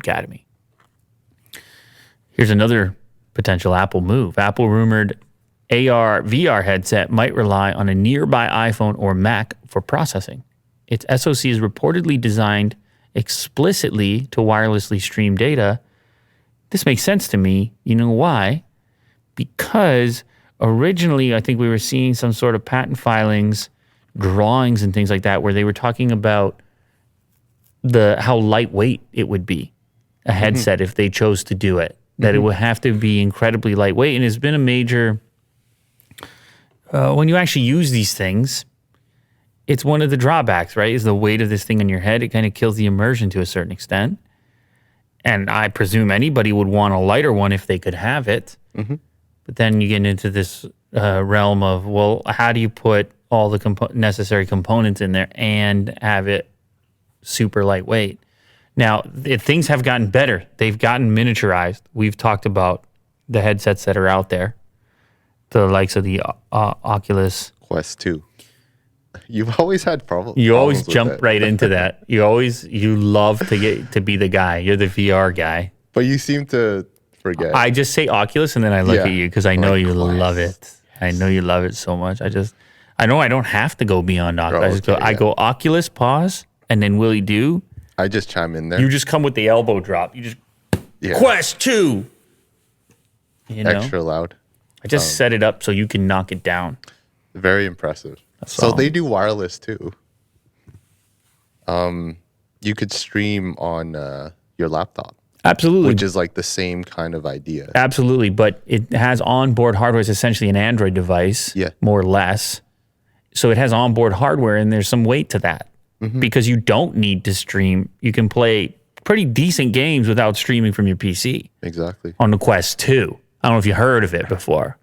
Academy. Here's another potential Apple move. Apple rumored AR VR headset might rely on a nearby iPhone or Mac for processing. Its SoC is reportedly designed explicitly to wirelessly stream data. This makes sense to me. You know why? Because originally, I think we were seeing some sort of patent filings, drawings and things like that, where they were talking about how lightweight it would be, a headset, if they chose to do it, that it would have to be incredibly lightweight. And it's been a major, when you actually use these things, it's one of the drawbacks, right? Is the weight of this thing on your head. It kind of kills the immersion to a certain extent. And I presume anybody would want a lighter one if they could have it. But then you get into this realm of, well, how do you put all the necessary components in there and have it super lightweight? Now, things have gotten better. They've gotten miniaturized. We've talked about the headsets that are out there, the likes of the Oculus Quest 2. You've always had problems. You always jump right into that. You love to be the guy. You're the VR guy. But you seem to forget. I just say Oculus and then I look at you because I know you love it. I know you love it so much. I know I don't have to go beyond Oculus. I go Oculus, pause, and then Willie do. I just chime in there. You just come with the elbow drop. You just Quest 2. You know? Extra loud. I just set it up so you can knock it down. Very impressive. So they do wireless too. You could stream on your laptop. Absolutely. Which is like the same kind of idea. Absolutely, but it has onboard hardware. It's essentially an Android device, more or less. So it has onboard hardware, and there's some weight to that because you don't need to stream. You can play pretty decent games without streaming from your PC. Exactly. On the Quest 2. I don't know if you heard of it before.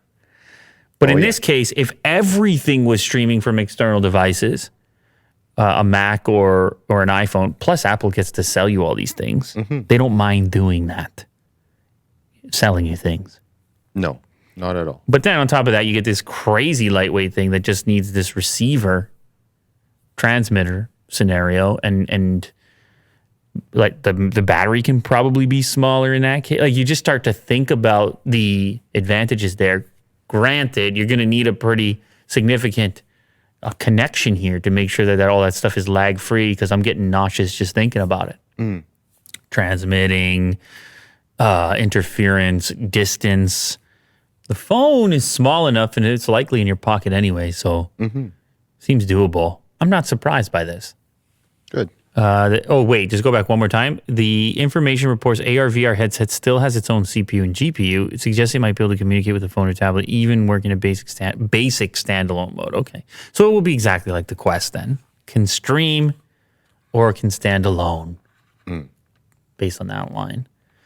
But in this case, if everything was streaming from external devices, a Mac or an iPhone, plus Apple gets to sell you all these things, they don't mind doing that, selling you things. No, not at all. But then on top of that, you get this crazy lightweight thing that just needs this receiver transmitter scenario, and like the battery can probably be smaller in that case. Like you just start to think about the advantages there. Granted, you're going to need a pretty significant connection here to make sure that all that stuff is lag free, because I'm getting nauseous just thinking about it. Transmitting, interference, distance. The phone is small enough and it's likely in your pocket anyway, so seems doable. I'm not surprised by this. Good. Just go back one more time. The information reports AR/VR headset still has its own CPU and GPU. It suggests it might be able to communicate with a phone or tablet, even work in a basic standalone mode. Okay. So it will be exactly like the Quest then. Can stream or can stand alone based on that line.